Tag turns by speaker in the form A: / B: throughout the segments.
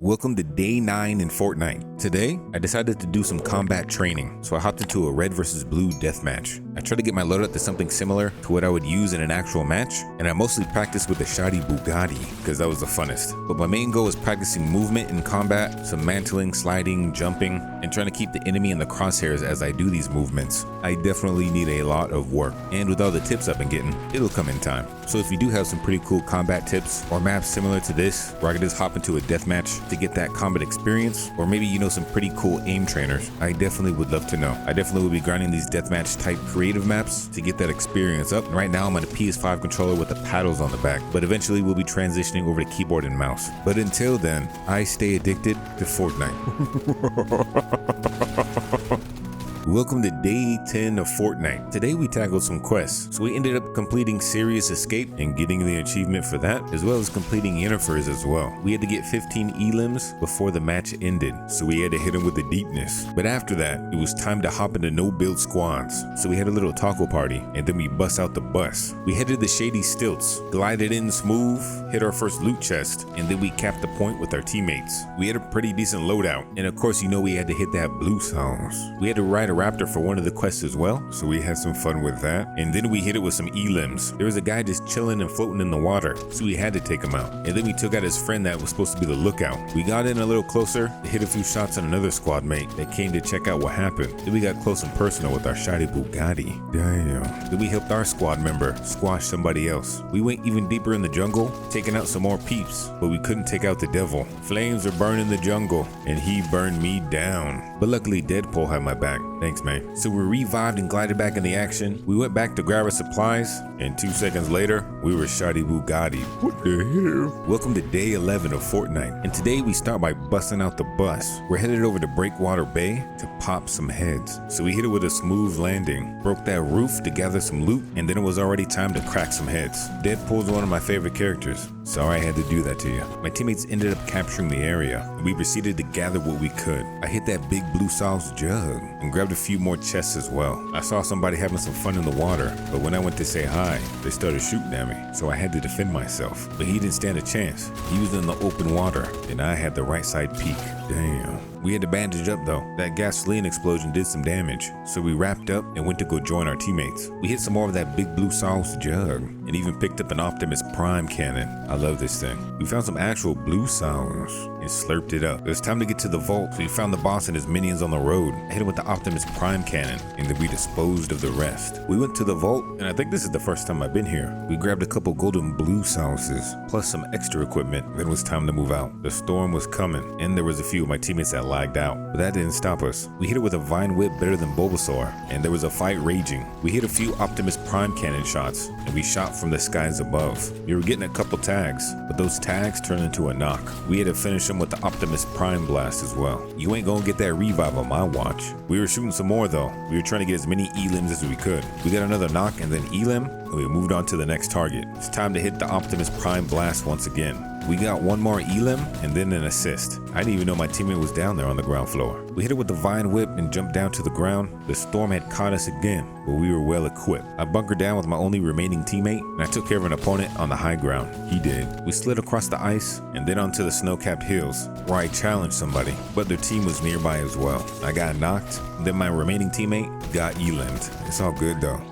A: Welcome to day 9 in Fortnite. Today, I decided to do some combat training, so I hopped into a red versus blue deathmatch. I tried to get my loadout to something similar to what I would use in an actual match, and I mostly practiced with the shoddy Bugatti, because that was the funnest. But my main goal was practicing movement in combat, some mantling, sliding, jumping, and trying to keep the enemy in the crosshairs as I do these movements. I definitely need a lot of work, and with all the tips I've been getting, it'll come in time. So if you do have some pretty cool combat tips, or maps similar to this, where I can just hop into a deathmatch to get that combat experience, or maybe you know some pretty cool aim trainers, I definitely would love to know. I definitely will be grinding these deathmatch type creative maps to get that experience up. And right now I'm on a PS5 controller with the paddles on the back, but eventually we'll be transitioning over to keyboard and mouse. But until then, I stay addicted to Fortnite. Welcome to day 10 of Fortnite. Today we tackled some quests, so we ended up completing Serious Escape and getting the achievement for that, as well as completing Yennefer's as well. We had to get 15 elims before the match ended, so we had to hit him with the Deepness. But after that, it was time to hop into no-build squads, so we had a little taco party, and then we bust out the bus. We headed the shady stilts, glided in smooth, hit our first loot chest, and then we capped the point with our teammates. We had a pretty decent loadout, and of course you know we had to hit that blue sauce. We had to ride a raptor for one of the quests as well, so we had some fun with that. And then we hit it with some elims. There was a guy just chilling and floating in the water, so we had to take him out. And then we took out his friend that was supposed to be the lookout. We got in a little closer, hit a few shots on another squad mate that came to check out what happened. Then we got close and personal with our shoddy Bugatti. Damn. Then we helped our squad member squash somebody else. We went even deeper in the jungle, taking out some more peeps, but we couldn't take out the devil. Flames are burning the jungle, and he burned me down. But luckily Deadpool had my back. Thanks, man. So we revived and glided back into action. We went back to grab our supplies, and 2 seconds later, we were shoddy Bugatti. What the hell? Welcome to day 11 of Fortnite, and today we start by busting out the bus. We're headed over to Breakwater Bay to pop some heads. So we hit it with a smooth landing, broke that roof to gather some loot, and then it was already time to crack some heads. Deadpool's one of my favorite characters. Sorry I had to do that to you. My teammates ended up capturing the area, and we proceeded to gather what we could. I hit that big blue sauce jug and grabbed a few more chests as well. I saw somebody having some fun in the water, but when I went to say hi, they started shooting at me, so I had to defend myself. But he didn't stand a chance. He was in the open water, and I had the right side peek. Damn. We had to bandage up though. That gasoline explosion did some damage, so we wrapped up and went to go join our teammates. We hit some more of that big blue sauce jug and even picked up an Optimus Prime cannon. I love this thing. We found some actual blue sauce and slurped it up. It was time to get to the vault, so we found the boss and his minions on the road. I hit him with the Optimus Prime cannon, and then we disposed of the rest. We went to the vault, and I think this is the first time I've been here. We grabbed a couple golden blue sauces, plus some extra equipment. Then it was time to move out. The storm was coming, and there was a few of my teammates that lagged out, but that didn't stop us. We hit it with a vine whip better than Bulbasaur, and there was a fight raging. We hit a few Optimus Prime cannon shots, and we shot from the skies above. We were getting a couple tags, but those tags turned into a knock. We had to finish them with the Optimus Prime blast as well. You ain't gonna get that revive on my watch. We were shooting some more though. We were trying to get as many elims as we could. We got another knock and then elim, and we moved on to the next target. It's time to hit the Optimus Prime blast once again. We got one more elim and then an assist. I didn't even know my teammate was down there on the ground floor. We hit it with the vine whip and jumped down to the ground. The storm had caught us again, but we were well equipped. I bunkered down with my only remaining teammate, and I took care of an opponent on the high ground. He did. We slid across the ice and then onto the snow-capped hills, where I challenged somebody, but their team was nearby as well. I got knocked, and then my remaining teammate got elimed. It's all good though.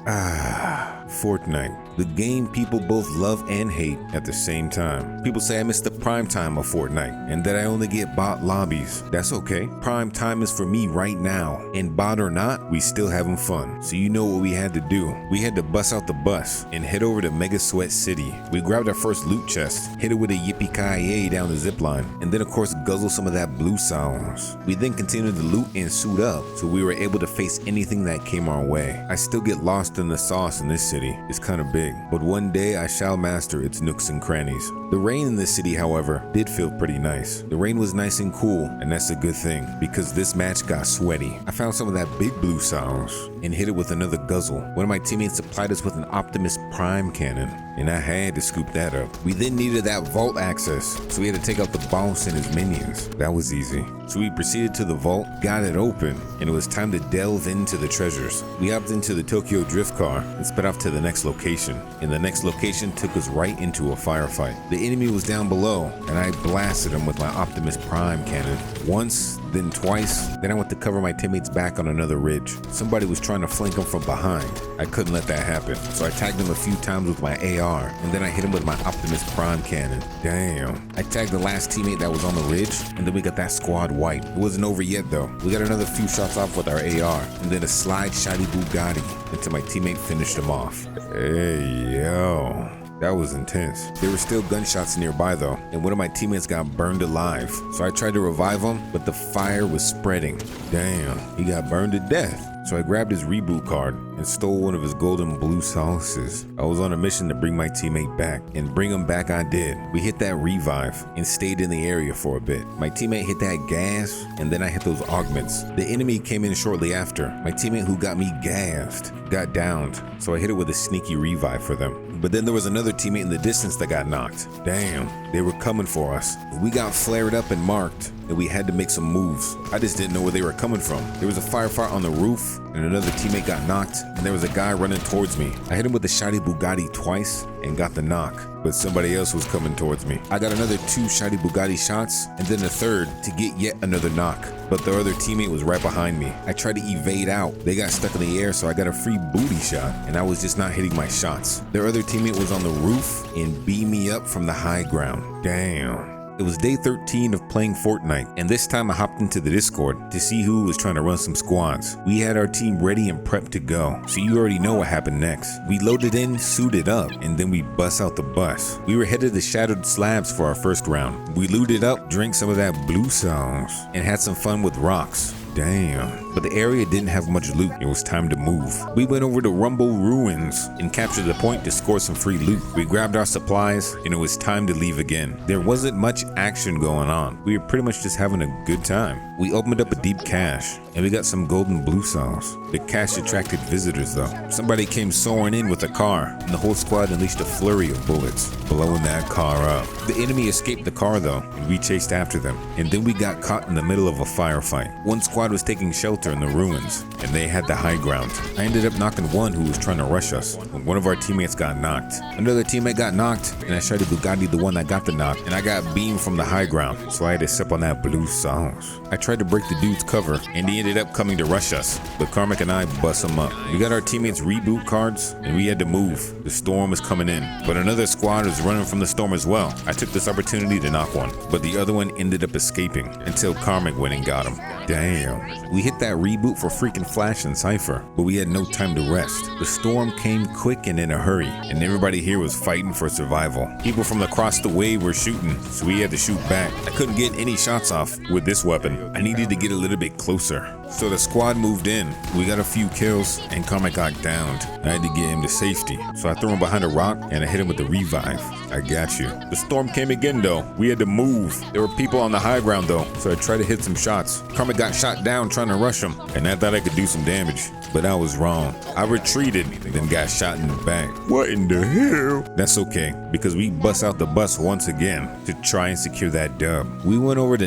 A: Fortnite. The game people both love and hate at the same time. People say I miss the prime time of Fortnite and that I only get bot lobbies. That's okay. Prime time is for me right now. And bot or not, we still having fun. So you know what we had to do. We had to bust out the bus and head over to Mega Sweat City. We grabbed our first loot chest, hit it with a yippee-ki-yay down the zipline, and then of course guzzle some of that blue sauce. We then continued to loot and suit up, so we were able to face anything that came our way. I still get lost in the sauce in this city. It's kind of big, but one day I shall master its nooks and crannies. The rain in this city, however, did feel pretty nice. The rain was nice and cool, and that's a good thing, because this match got sweaty. I found some of that big blue sauce, and hit it with another guzzle. One of my teammates supplied us with an Optimus Prime cannon, and I had to scoop that up. We then needed that vault access, so we had to take out the boss and his minions. That was easy. So we proceeded to the vault, got it open, and it was time to delve into the treasures. We hopped into the Tokyo drift car and sped off to the next location, and the next location took us right into a firefight. The enemy was down below, and I blasted him with my Optimus Prime cannon. Once, then twice, then I went to cover my teammates back on another ridge. Somebody was trying to flank him from behind. I couldn't let that happen, so I tagged him a few times with my AR, and then I hit him with my Optimus Prime cannon. Damn. I tagged the last teammate that was on the ridge, and then we got that squad wiped. It wasn't over yet though. We got another few shots off with our AR, and then a slide shotty Bugatti until my teammate finished him off. Hey, yo. That was intense. There were still gunshots nearby though, and one of my teammates got burned alive. So I tried to revive him, but the fire was spreading. Damn, he got burned to death. So I grabbed his reboot card and stole one of his golden blue sauces. I was on a mission to bring my teammate back, and bring him back I did. We hit that revive and stayed in the area for a bit. My teammate hit that gas, and then I hit those augments. The enemy came in shortly after. My teammate who got me gassed got downed, so I hit it with a sneaky revive for them. But then there was another teammate in the distance that got knocked. Damn, they were coming for us. We got flared up and marked, and we had to make some moves. I just didn't know where they were coming from. There was a firefight on the roof, and another teammate got knocked, and there was a guy running towards me. I hit him with the shotty Bugatti twice and got the knock, but somebody else was coming towards me. I got another 2 shotty Bugatti shots, and then a third to get yet another knock, but the other teammate was right behind me. I tried to evade out. They got stuck in the air, so I got a free booty shot, and I was just not hitting my shots. Their other teammate was on the roof and beat me up from the high ground. Damn. It was day 13 of playing Fortnite, and this time I hopped into the Discord to see who was trying to run some squads. We had our team ready and prepped to go, so you already know what happened next. We loaded in, suited up, and then we bust out the bus. We were headed to Shattered Slabs for our first round. We looted up, drank some of that blue sauce, and had some fun with rocks. Damn. But the area didn't have much loot. It was time to move. We went over to Rumble Ruins and captured the point to score some free loot. We grabbed our supplies and it was time to leave again. There wasn't much action going on. We were pretty much just having a good time. We opened up a deep cache and we got some golden blue sauce. The cache attracted visitors though. Somebody came soaring in with a car and the whole squad unleashed a flurry of bullets, blowing that car up. The enemy escaped the car though, and we chased after them. And then we got caught in the middle of a firefight. One squad was taking shelter in the ruins, and they had the high ground. I ended up knocking one who was trying to rush us, when one of our teammates got knocked. Another teammate got knocked, and I tried to Bugatti the one that got the knock, and I got beamed from the high ground, so I had to sip on that blue sauce. I tried to break the dude's cover, and he ended up coming to rush us, but Karmic and I bust him up. We got our teammates' reboot cards, and we had to move. The storm was coming in, but another squad was running from the storm as well. I took this opportunity to knock one, but the other one ended up escaping until Karmic went and got him. Damn. We hit that reboot for freaking Flash and Cypher, but we had no time to rest. The storm came quick and in a hurry, and everybody here was fighting for survival. People from across the way were shooting, so we had to shoot back. I couldn't get any shots off with this weapon. I needed to get a little bit closer. So the squad moved in. We got a few kills, and Karmic got downed. I had to get him to safety, so I threw him behind a rock, and I hit him with the revive. I got you. The storm came again though. We had to move. There were people on the high ground though, so I tried to hit some shots. Karmic got shot down trying to rush him, and I thought I could do some damage, but I was wrong. I retreated, then got shot in the back. What in the hell? That's okay, because we bust out the bus once again to try and secure that dub. We went over to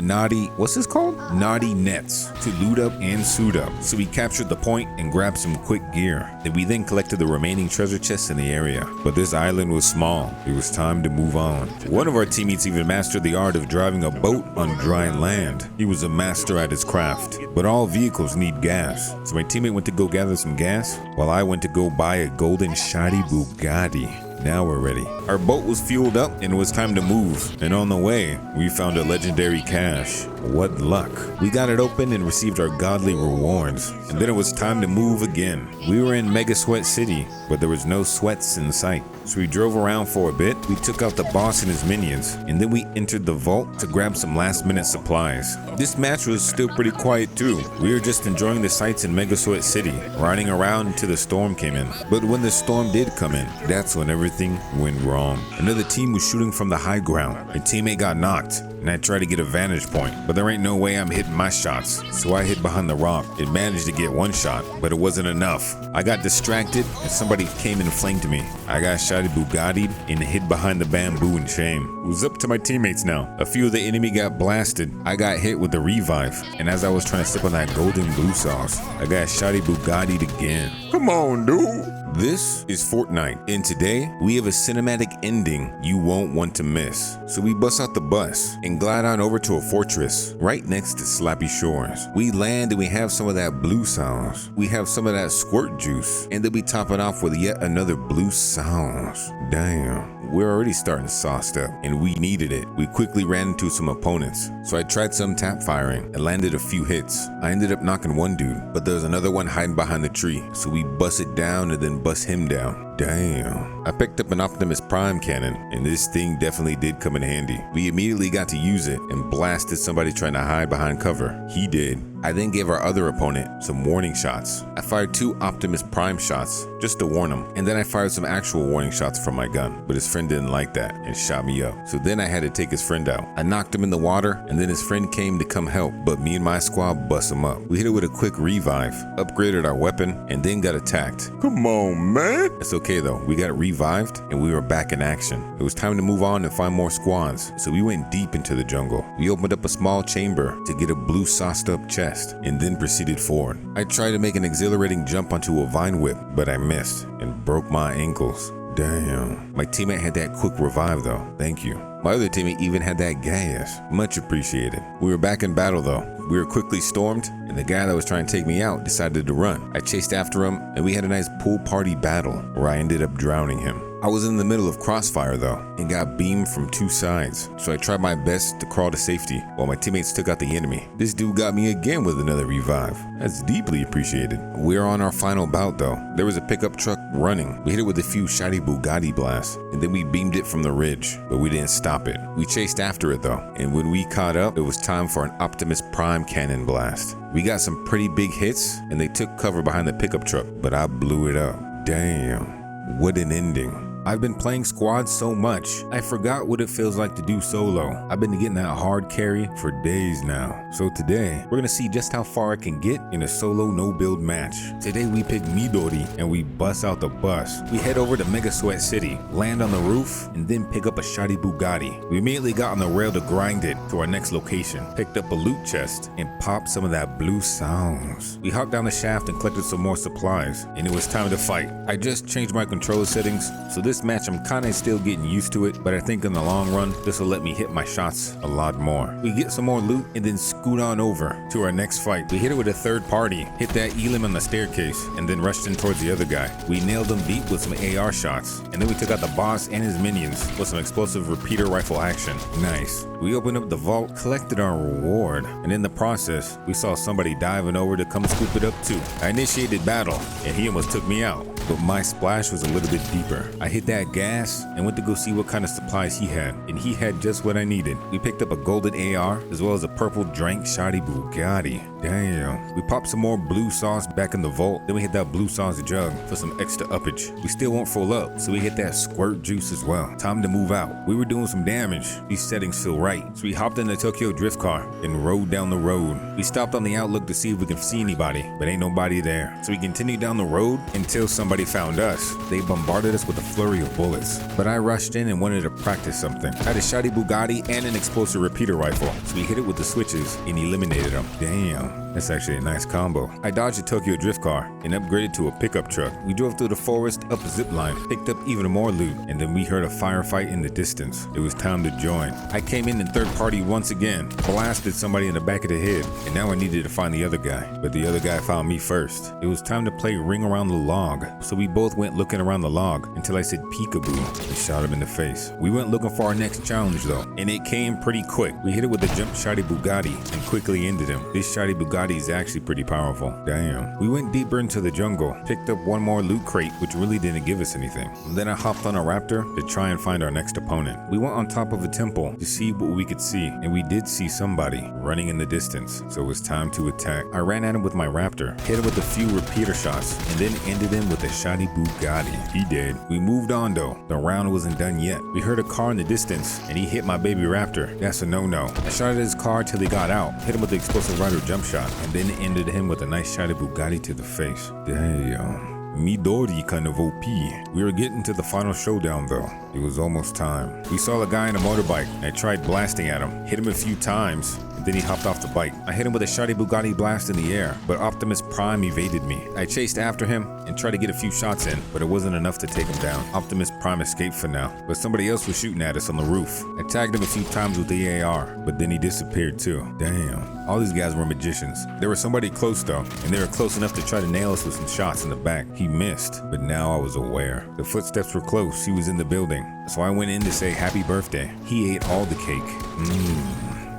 A: what's this called? Naughty Nets to loot up and suit up. So we captured the point and grabbed some quick gear. We then collected the remaining treasure chests in the area. But this island was small. It was time to move on. One of our teammates even mastered the art of driving a boat on dry land. He was a master at his craft. But all vehicles need gas. So my teammate went to go gather some gas, while I went to go buy a golden shiny Bugatti. Now we're ready. Our boat was fueled up and it was time to move. And on the way, we found a legendary cache. What luck. We got it open and received our godly rewards. And then it was time to move again. We were in Mega Sweat City, but there was no sweats in sight. So we drove around for a bit. We took out the boss and his minions, and then we entered the vault to grab some last minute supplies. This match was still pretty quiet too. We were just enjoying the sights in Mega Sweat City, riding around until the storm came in. But when the storm did come in, that's when everything everything went wrong. Another team was shooting from the high ground. A teammate got knocked, and I tried to get a vantage point, but there ain't no way I'm hitting my shots. So I hid behind the rock and managed to get one shot, but it wasn't enough. I got distracted and somebody came and flanked me. I got shotty Bugatti'd and hid behind the bamboo in shame. It was up to my teammates now. A few of the enemy got blasted. I got hit with the revive, and as I was trying to sip on that golden blue sauce, I got shotty Bugatti'd again. Come on, dude. This is Fortnite, and today we have a cinematic ending you won't want to miss. So we bust out the bus and glide on over to a fortress right next to Slappy Shores. We land and we have some of that blue sauce. We have some of that squirt juice, and then we top it off with yet another blue sauce. Damn, we're already starting sauced up, and we needed it. We quickly ran into some opponents, so I tried some tap firing and landed a few hits. I ended up knocking one dude, but there was another one hiding behind the tree, so we bust it down and then bust him down. Damn. I picked up an Optimus Prime cannon, and this thing definitely did come in handy. We immediately got to use it and blasted somebody trying to hide behind cover. He did. I then gave our other opponent some warning shots. I fired 2 Optimus Prime shots just to warn him, and then I fired some actual warning shots from my gun, but his friend didn't like that and shot me up. So then I had to take his friend out. I knocked him in the water, and then his friend came to come help, but me and my squad bust him up. We hit it with a quick revive, upgraded our weapon, and then got attacked. Come on, man. It's okay though, we got revived and we were back in action. It was time to move on and find more squads, so we went deep into the jungle. We opened up a small chamber to get a blue sauced up chest, and then proceeded forward. I tried to make an exhilarating jump onto a vine whip, but I missed and broke my ankles. Damn. My teammate had that quick revive though, thank you. My other teammate even had that gas, much appreciated. We were back in battle though. We were quickly stormed, and the guy that was trying to take me out decided to run. I chased after him, and we had a nice pool party battle where I ended up drowning him. I was in the middle of crossfire though, and got beamed from 2 sides, so I tried my best to crawl to safety while my teammates took out the enemy. This dude got me again with another revive. That's deeply appreciated. We're on our final bout though. There was a pickup truck running. We hit it with a few shotty Bugatti blasts, and then we beamed it from the ridge, but we didn't stop it. We chased after it though, and when we caught up, it was time for an Optimus Prime cannon blast. We got some pretty big hits, and they took cover behind the pickup truck, but I blew it up. Damn, what an ending. I've been playing squads so much, I forgot what it feels like to do solo. I've been getting that hard carry for days now. So today, we're gonna see just how far I can get in a solo no-build match. Today we pick Midori and we bust out the bus. We head over to Mega Sweat City, land on the roof, and then pick up a shotty Bugatti. We immediately got on the rail to grind it to our next location, picked up a loot chest, and popped some of that blue sauce. We hopped down the shaft and collected some more supplies, and it was time to fight. I just changed my controller settings, so this match I'm kinda still getting used to it, but I think in the long run, this will let me hit my shots a lot more. We get some more loot and then scoot on over to our next fight. We hit it with a third party, hit that elim on the staircase, and then rushed in towards the other guy. We nailed him deep with some AR shots, and then we took out the boss and his minions with some explosive repeater rifle action. Nice. We opened up the vault, collected our reward, and in the process, we saw somebody diving over to come scoop it up too. I initiated battle, and he almost took me out, but my splash was a little bit deeper. I hit that gas and went to go see what kind of supplies he had, and he had just what I needed. We picked up a golden AR as well as a purple drank shotty Bugatti. Damn. We popped some more blue sauce back in the vault, then we hit that blue sauce jug for some extra uppage. We still weren't full up, so we hit that squirt juice as well. Time to move out. We were doing some damage. These settings feel right, so we hopped in the Tokyo drift car and rode down the road. We stopped on the outlook to see if we can see anybody, but ain't nobody there. So we continued down the road until somebody found us. They bombarded us with a flurry of bullets, but I rushed in and wanted to practice something. I had a shotty Bugatti and an explosive repeater rifle, so we hit it with the switches and eliminated them. Damn, that's actually a nice combo. I dodged a Tokyo drift car and upgraded to a pickup truck. We drove through the forest, up a zip line, picked up even more loot, and then we heard a firefight in the distance. It was time to join. I came in third party once again, blasted somebody in the back of the head, and now I needed to find the other guy, but the other guy found me first. It was time to play ring around the log, so we both went looking around the log until I said peekaboo and shot him in the face. We went looking for our next challenge though, and it came pretty quick. We hit it with a jump shotty Bugatti and quickly ended him. This shotty Bugatti Bugatti is actually pretty powerful. Damn. We went deeper into the jungle, picked up one more loot crate, which really didn't give us anything. And then I hopped on a raptor to try and find our next opponent. We went on top of a temple to see what we could see, and we did see somebody running in the distance, so it was time to attack. I ran at him with my raptor, hit him with a few repeater shots, and then ended him with a shoddy Bugatti. He did. We moved on though. The round wasn't done yet. We heard a car in the distance, and he hit my baby raptor. That's a no-no. I shot at his car till he got out, hit him with the explosive rider jump shot, and then ended him with a nice shoddy Bugatti to the face. Damn. Midori kind of OP. We were getting to the final showdown though. It was almost time. We saw a guy on a motorbike. I tried blasting at him, hit him a few times, and then he hopped off the bike. I hit him with a shoddy Bugatti blast in the air, but Optimus Prime evaded me. I chased after him and tried to get a few shots in, but it wasn't enough to take him down. Optimus Prime escaped for now, but somebody else was shooting at us on the roof. I tagged him a few times with the AR, but then he disappeared too. Damn. All these guys were magicians. There was somebody close though, and they were close enough to try to nail us with some shots in the back. He missed, but now I was aware. The footsteps were close. He was in the building, so I went in to say happy birthday. He ate all the cake.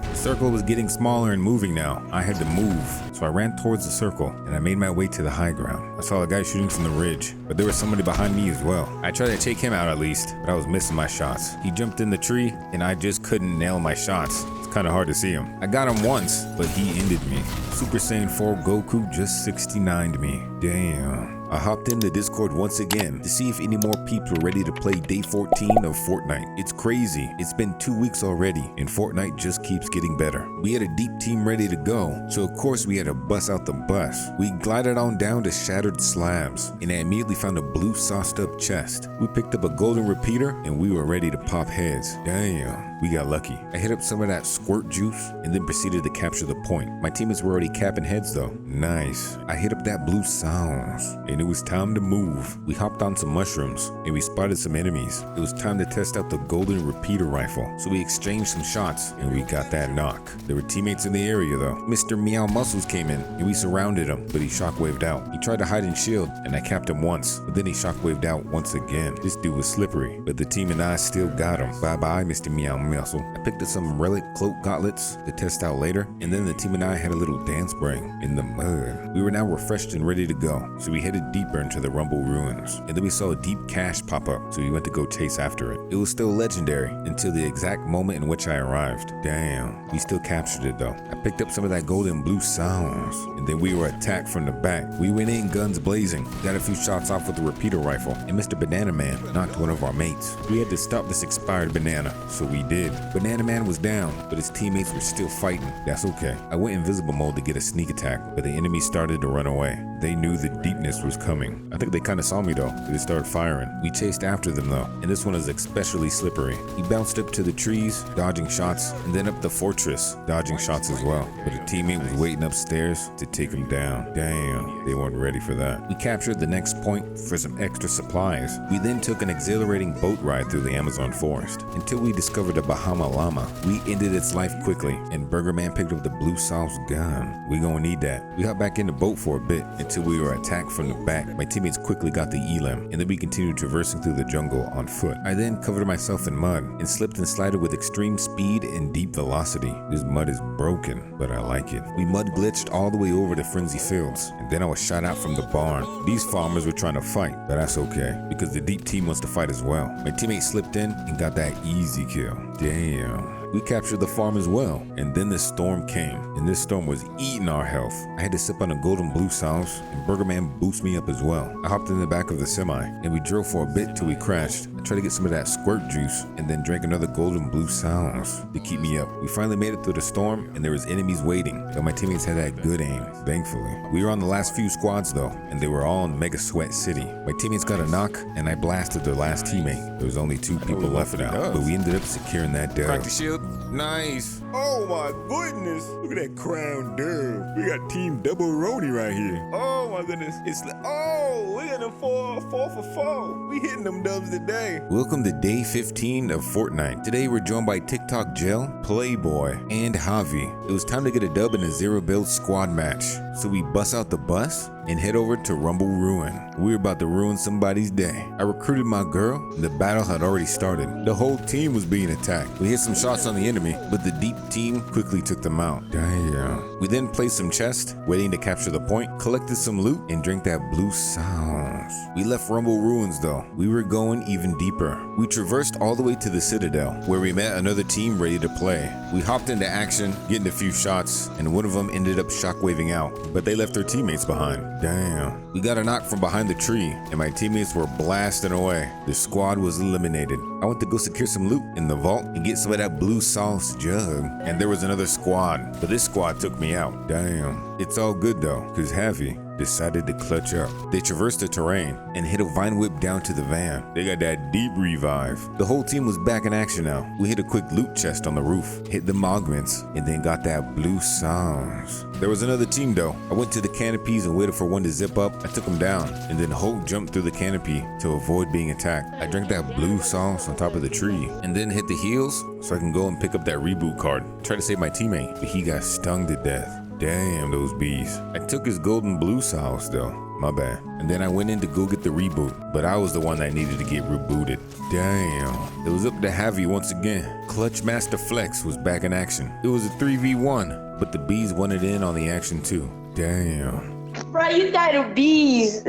A: The circle was getting smaller and moving now. I had to move, so I ran towards the circle and I made my way to the high ground. I saw a guy shooting from the ridge, but there was somebody behind me as well. I tried to take him out at least, but I was missing my shots. He jumped in the tree and I just couldn't nail my shots. It's kind of hard to see him. I got him once, but he ended me. Super Saiyan 4 Goku just 69'd me. Damn. I hopped in the Discord once again to see if any more peeps were ready to play day 14 of Fortnite. It's crazy. It's been 2 weeks already, and Fortnite just keeps getting better. We had a deep team ready to go, so of course we had to bust out the bus. We glided on down to shattered slabs, and I immediately found a blue sauced up chest. We picked up a golden repeater, and we were ready to pop heads. Damn, we got lucky. I hit up some of that squirt juice, and then proceeded to capture the point. My teammates were already capping heads though. Nice. I hit up that blue sounds, and it was time to move. We hopped on some mushrooms and we spotted some enemies. It was time to test out the golden repeater rifle, so we exchanged some shots and we got that knock. There were teammates in the area though. Mr. Meow Muscles came in and we surrounded him, but he shockwaved out. He tried to hide and shield and I capped him once, but then he shockwaved out once again. This dude was slippery, but the team and I still got him. Bye bye, Mr. Meow Muscle. I picked up some relic cloak gauntlets to test out later, and then the team and I had a little dance break in the mud. We were now refreshed and ready to go, so we headed deeper into the Rumble ruins, and then we saw a deep cache pop up, so we went to go chase after it. It was still legendary until the exact moment in which I arrived. Damn, we still captured it though. I picked up some of that golden blue sounds, and then we were attacked from the back. We went in guns blazing, got a few shots off with the repeater rifle, and Mr. Banana Man knocked one of our mates. We had to stop this expired banana, so we did. Banana Man was down, but his teammates were still fighting. That's okay. I went invisible mode to get a sneak attack, but the enemy started to run away. They knew the Deepness was coming. I think they kind of saw me though. They started firing. We chased after them though, and this one is especially slippery. He bounced up to the trees, dodging shots, and then up the fortress, dodging shots as well. But a teammate was waiting upstairs to take him down. Damn, they weren't ready for that. We captured the next point for some extra supplies. We then took an exhilarating boat ride through the Amazon forest until we discovered a Bahama llama. We ended its life quickly, and Burger Man picked up the blue sauce gun. We gonna need that. We hopped back in the boat for a bit until we were attacked from the back. My teammates quickly got the elim, and then we continued traversing through the jungle on foot. I then covered myself in mud and slipped and slided with extreme speed and deep velocity. This mud is broken, but I like it. We mud glitched all the way over to Frenzy Fields, and then I was shot out from the barn. These farmers were trying to fight, but that's okay, because the deep team wants to fight as well. My teammate slipped in and got that easy kill. Damn. We captured the farm as well, and then the storm came, and this storm was eating our health. I had to sip on a golden blue sauce, and Burger Man boosted me up as well. I hopped in the back of the semi, and we drove for a bit till we crashed. I tried to get some of that squirt juice, and then drank another golden blue sauce to keep me up. We finally made it through the storm, and there was enemies waiting, but my teammates had that good aim, thankfully. We were on the last few squads though, and they were all in Mega Sweat City. My teammates got a knock, and I blasted their last teammate. There was only 2 people left now, but we ended up securing that dub.
B: Crack the shield.
A: Nice.
B: Oh my goodness. Look at that crown dub. We got team double Rody right here. Oh my goodness. It's like, oh, we got a 4 for 4. We hitting them dubs today.
A: Welcome to day 15 of Fortnite. Today we're joined by TikTok Gel, Playboy, and Javi. It was time to get a dub in a 0 build squad match. So we bust out the bus and head over to Rumble Ruin. We were about to ruin somebody's day. I recruited my girl, and the battle had already started. The whole team was being attacked. We hit some shots on the enemy, but the deep team quickly took them out. Damn. We then placed some chests, waiting to capture the point, collected some loot, and drank that blue sauce. We left Rumble Ruins though. We were going even deeper. We traversed all the way to the Citadel, where we met another team ready to play. We hopped into action, getting a few shots, and one of them ended up shockwaving out, but they left their teammates behind. Damn. We got a knock from behind the tree, and my teammates were blasting away. The squad was eliminated. I went to go secure some loot in the vault and get some of that blue sauce jug, and there was another squad, but this squad took me out. Damn. It's all good though, cause Heavy decided to clutch up. They traversed the terrain and hit a vine whip down to the van. They got that deep revive. The whole team was back in action now. We hit a quick loot chest on the roof, hit the augments, and then got that blue sauce. There was another team though. I went to the canopies and waited for one to zip up. I took him down, and then Hulk jumped through the canopy to avoid being attacked. I drank that blue sauce on top of the tree, and then hit the heals so I can go and pick up that reboot card. Try to save my teammate, but he got stung to death. Damn those bees. I took his golden blue sauce though. My bad. And then I went in to go get the reboot, but I was the one that needed to get rebooted. Damn. It was up to Heavy once again. Clutch Master Flex was back in action. It was a 3v1, but the bees wanted in on the action too. Damn.
C: Bro, you died of bees.